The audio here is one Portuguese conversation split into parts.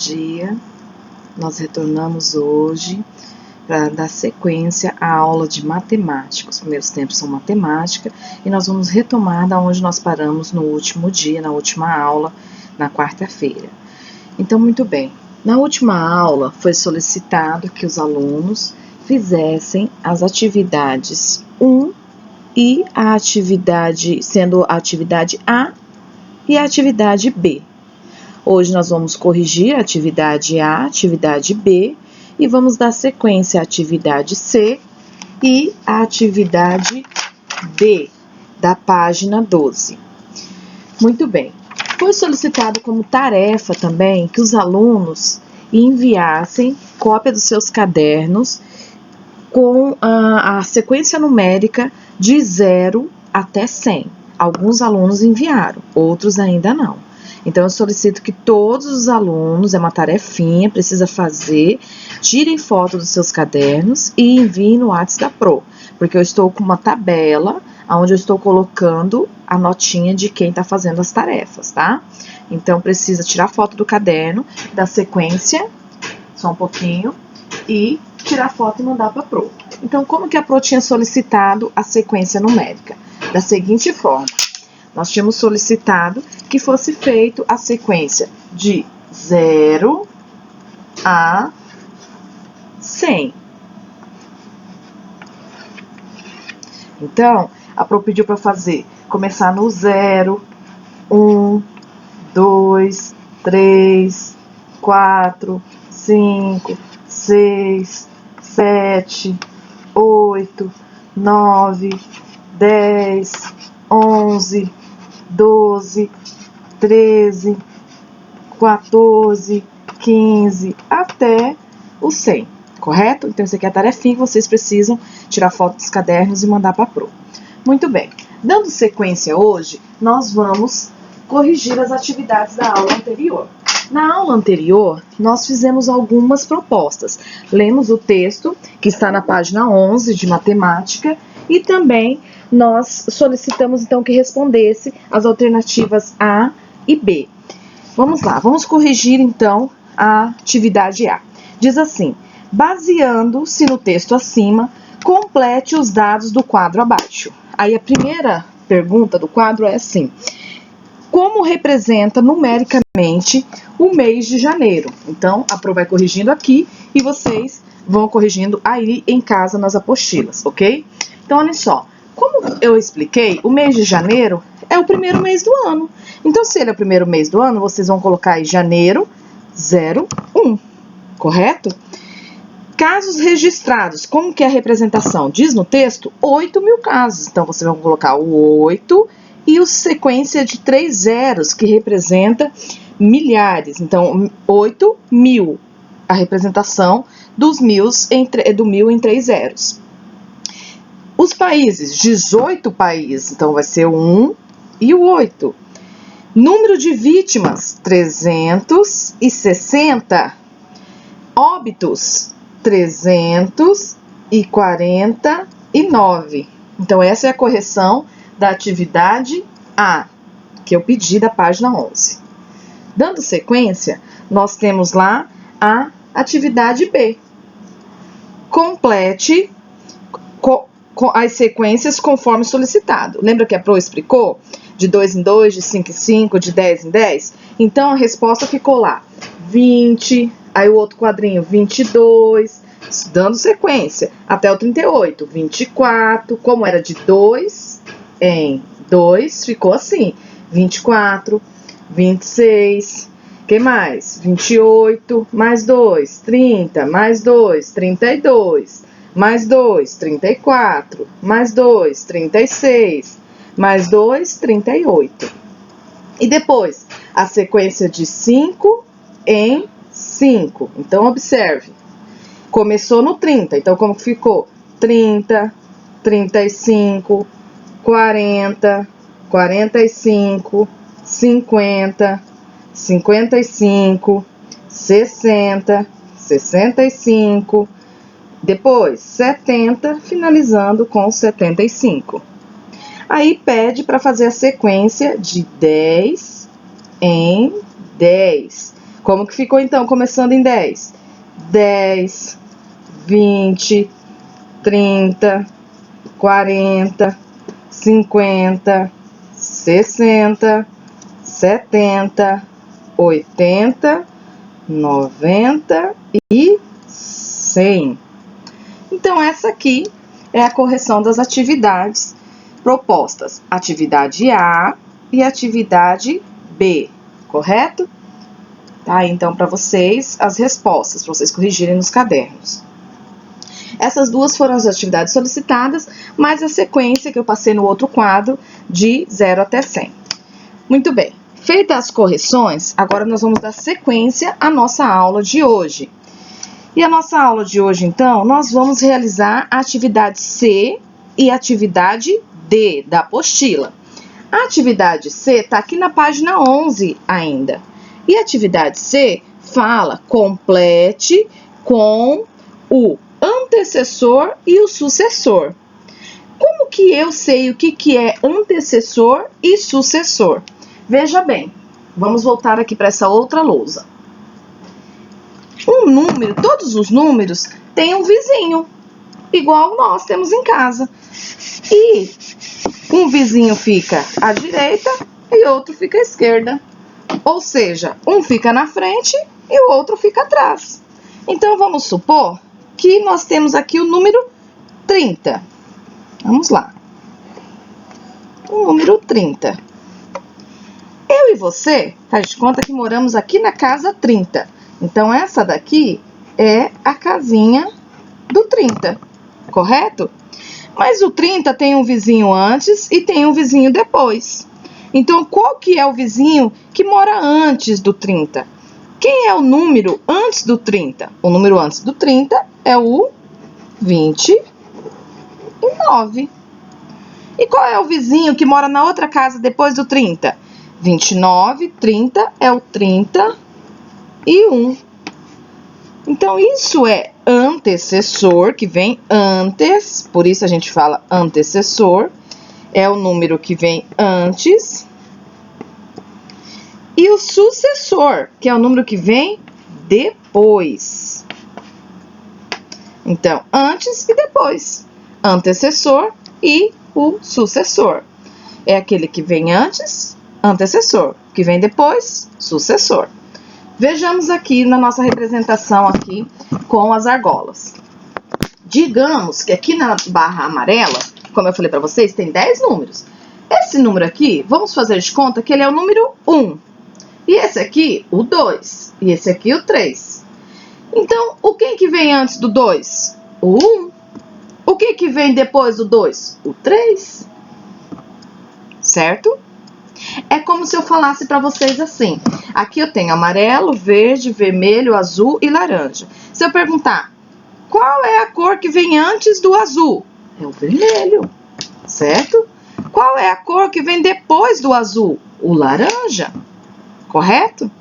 dia. Nós retornamos hoje para dar sequência à aula de matemática. Os primeiros tempos são matemática e nós vamos retomar da onde nós paramos no último dia, na última aula, na quarta-feira. Então, muito bem. Na última aula foi solicitado que os alunos fizessem as atividades 1 e a atividade, sendo a atividade A e a atividade B. Hoje nós vamos corrigir a atividade A, a atividade B e vamos dar sequência à atividade C e à atividade D, da página 12. Muito bem. Foi solicitado como tarefa também que os alunos enviassem cópia dos seus cadernos com a sequência numérica de 0 até 100. Alguns alunos enviaram, outros ainda não. Então, eu solicito que todos os alunos, é uma tarefinha, precisa fazer, tirem foto dos seus cadernos e enviem no WhatsApp da Pro, porque eu estou com uma tabela onde eu estou colocando a notinha de quem está fazendo as tarefas, tá? Então, precisa tirar foto do caderno, da sequência, só um pouquinho, e tirar foto e mandar para a Pro. Então, como que a Pro tinha solicitado a sequência numérica? Da seguinte forma. Nós tínhamos solicitado que fosse feito a sequência de 0 a 100. Então, a Pro pediu para começar no 0, 1, 2, 3, 4, 5, 6, 7, 8, 9, 10, 11, 12, 13, 14, 15, até o 100, correto? Então, isso aqui é a tarefinha que vocês precisam tirar foto dos cadernos e mandar para a Pro. Muito bem. Dando sequência hoje, nós vamos corrigir as atividades da aula anterior. Na aula anterior, nós fizemos algumas propostas. Lemos o texto, que está na página 11 de matemática, e também nós solicitamos, então, que respondesse as alternativas A e B. Vamos lá, vamos corrigir, então, a atividade A. Diz assim: baseando-se no texto acima, complete os dados do quadro abaixo. Aí a primeira pergunta do quadro é assim: como representa numericamente o mês de janeiro? Então, a Pro vai corrigindo aqui e vocês vão corrigindo aí em casa nas apostilas, ok? Então, olha só. Como eu expliquei, o mês de janeiro é o primeiro mês do ano. Então, se ele é o primeiro mês do ano, vocês vão colocar aí janeiro 01, correto? Casos registrados, como que é a representação? Diz no texto 8.000 casos. Então, vocês vão colocar o 8 e a sequência de 3 zeros, que representa milhares. Então, 8.000, a representação do mil em 3 zeros. Os países, 18 países, então vai ser o 1 e o 8. Número de vítimas, 360. Óbitos, 349. Então, essa é a correção da atividade A, que eu pedi da página 11. Dando sequência, nós temos lá a atividade B. Complete as sequências conforme solicitado. Lembra que a Pro explicou? De 2 em 2, de 5 em 5, de 10 em 10? Então, a resposta ficou lá. 20, aí o outro quadrinho, 22, dando sequência, até o 38. 24, como era de 2 em 2, ficou assim. 24, 26, que mais? 28, mais 2, 30, mais 2, 32, mais 2, 34, mais 2, 36, mais 2, 38. E depois, a sequência de 5 em 5. Então, observe. Começou no 30, então como ficou? 30, 35, 40, 45, 50, 55, 60, 65, depois 70, finalizando com 75. Aí pede para fazer a sequência de 10 em 10. Como que ficou, então, começando em 10? 10, 20, 30, 40, 50, 60, 70, 80, 90 e 100. Então, essa aqui é a correção das atividades propostas. Atividade A e atividade B, correto? Tá, então, para vocês, as respostas, para vocês corrigirem nos cadernos. Essas duas foram as atividades solicitadas, mais a sequência que eu passei no outro quadro, de 0 até 100. Muito bem, feitas as correções, agora nós vamos dar sequência à nossa aula de hoje. E a nossa aula de hoje, então, nós vamos realizar a atividade C e a atividade D da apostila. A atividade C está aqui na página 11 ainda. E a atividade C fala: complete com o antecessor e o sucessor. Como que eu sei o que é antecessor e sucessor? Veja bem, vamos voltar aqui para essa outra lousa. Um número, todos os números têm um vizinho, igual nós temos em casa. E um vizinho fica à direita e outro fica à esquerda. Ou seja, um fica na frente e o outro fica atrás. Então, vamos supor que nós temos aqui o número 30. Vamos lá. O número 30. Eu e você, faz de conta que moramos aqui na casa 30. Então, essa daqui é a casinha do 30, correto? Mas o 30 tem um vizinho antes e tem um vizinho depois. Então, qual que é o vizinho que mora antes do 30? Quem é o número antes do 30? O número antes do 30 é o 29. E qual é o vizinho que mora na outra casa depois do 30? 29, 30 é o 31. Então, isso é antecessor, que vem antes, por isso a gente fala antecessor. É o número que vem antes. E o sucessor, que é o número que vem depois. Então, antes e depois. Antecessor e o sucessor. É aquele que vem antes, antecessor. Que vem depois, sucessor. Vejamos aqui na nossa representação aqui com as argolas. Digamos que aqui na barra amarela, como eu falei para vocês, tem 10 números. Esse número aqui, vamos fazer de conta que ele é o número 1. E esse aqui, o 2. E esse aqui, o 3. Então, o que vem antes do 2? O 1. O que vem depois do 2? O 3. Certo? É como se eu falasse para vocês assim. Aqui eu tenho amarelo, verde, vermelho, azul e laranja. Se eu perguntar, qual é a cor que vem antes do azul? É o vermelho, certo? Qual é a cor que vem depois do azul? O laranja, correto?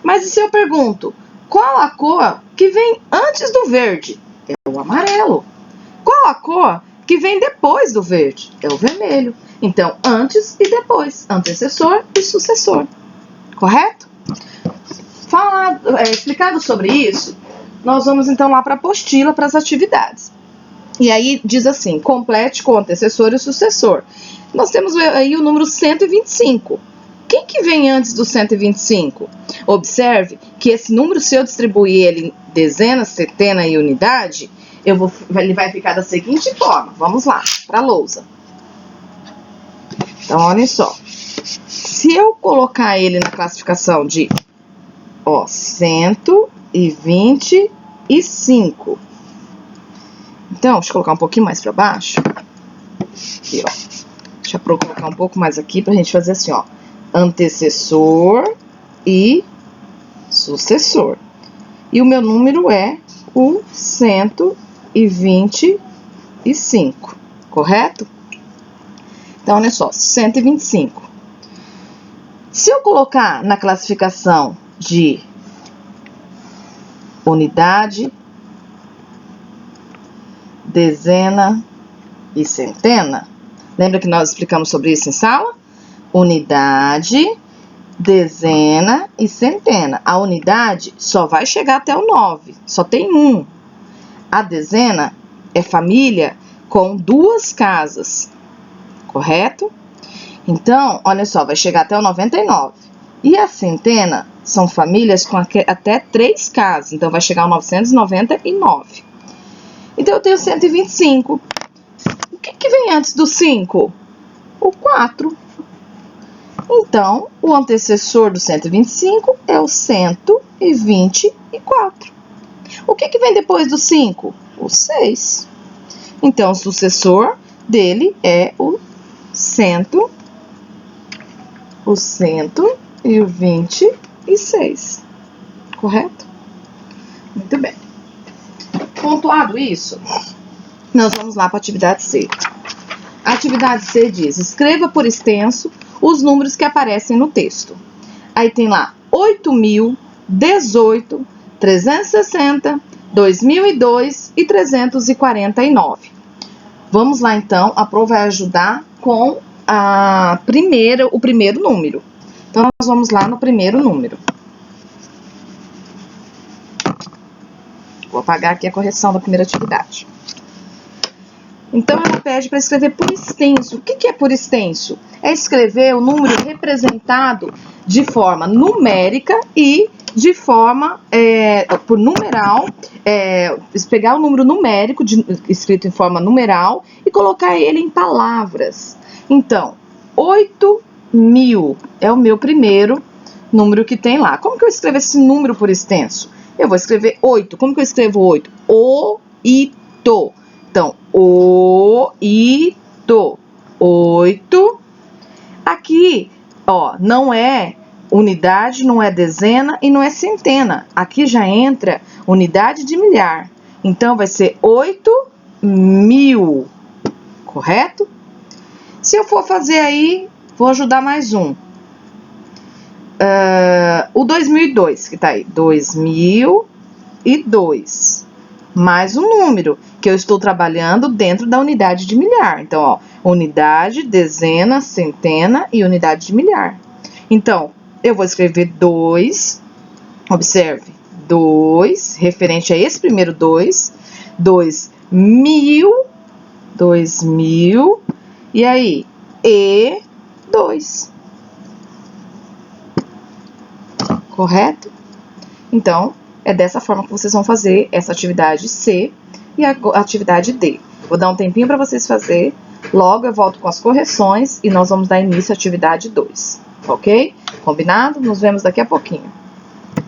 Mas e se eu pergunto, qual a cor que vem antes do verde? É o amarelo. Qual a cor que vem depois do verde? É o vermelho. Então, antes e depois, antecessor e sucessor, correto? Explicado sobre isso, nós vamos então lá para a apostila, para as atividades. E aí diz assim, complete com o antecessor e o sucessor. Nós temos aí o número 125. Quem que vem antes do 125? Observe que esse número, se eu distribuir ele em dezenas, centena e unidade, ele vai ficar da seguinte forma. Vamos lá, para a lousa. Então, olhem só. Se eu colocar ele na classificação de 125. Então, deixa eu colocar um pouquinho mais para baixo. Aqui, ó. Deixa eu colocar um pouco mais aqui pra gente fazer assim, ó. Antecessor e sucessor. E o meu número é o 125, correto? Então, olha só, 125. Se eu colocar na classificação de unidade, dezena e centena, lembra que nós explicamos sobre isso em sala? Unidade, dezena e centena. A unidade só vai chegar até o 9, só tem um. A dezena é família com 2 casas, correto? Então, olha só, vai chegar até o 99. E a centena são famílias com até 3 casas, então vai chegar ao 999. Então, eu tenho 125. O que vem antes do 5? O 4. Então, o antecessor do 125 é o 124. O que vem depois do 5? O 6. Então, o sucessor dele é o 126. Correto? Muito bem. Pontuado isso, nós vamos lá para a atividade C. A atividade C diz: escreva por extenso os números que aparecem no texto. Aí tem lá 8.000, 18, 360, 2002 e 349. Vamos lá então, a Pro vai ajudar com o primeiro número. Então, nós vamos lá no primeiro número. Vou apagar aqui a correção da primeira atividade. Então, ela pede para escrever por extenso. O que é por extenso? É escrever o número representado de forma numérica e de forma por numeral, pegar o número numérico escrito em forma numeral e colocar ele em palavras. Então, 8.000 é o meu primeiro número que tem lá. Como que eu escrevo esse número por extenso? Eu vou escrever 8. Como que eu escrevo 8? O-ito. Então, o-ito. 8. Aqui, ó, não é unidade, não é dezena e não é centena. Aqui já entra unidade de milhar. Então, vai ser 8.000. Correto? Se eu for fazer aí, vou ajudar mais um. O 2002, que tá aí. 2002. Mais um número, que eu estou trabalhando dentro da unidade de milhar. Então, ó, unidade, dezena, centena e unidade de milhar. Então, eu vou escrever 2. Observe. 2, referente a esse primeiro 2. 2.000. 2.000. E aí, E2. Correto? Então, é dessa forma que vocês vão fazer essa atividade C e a atividade D. Vou dar um tempinho para vocês fazerem. Logo eu volto com as correções e nós vamos dar início à atividade 2. Ok? Combinado? Nos vemos daqui a pouquinho.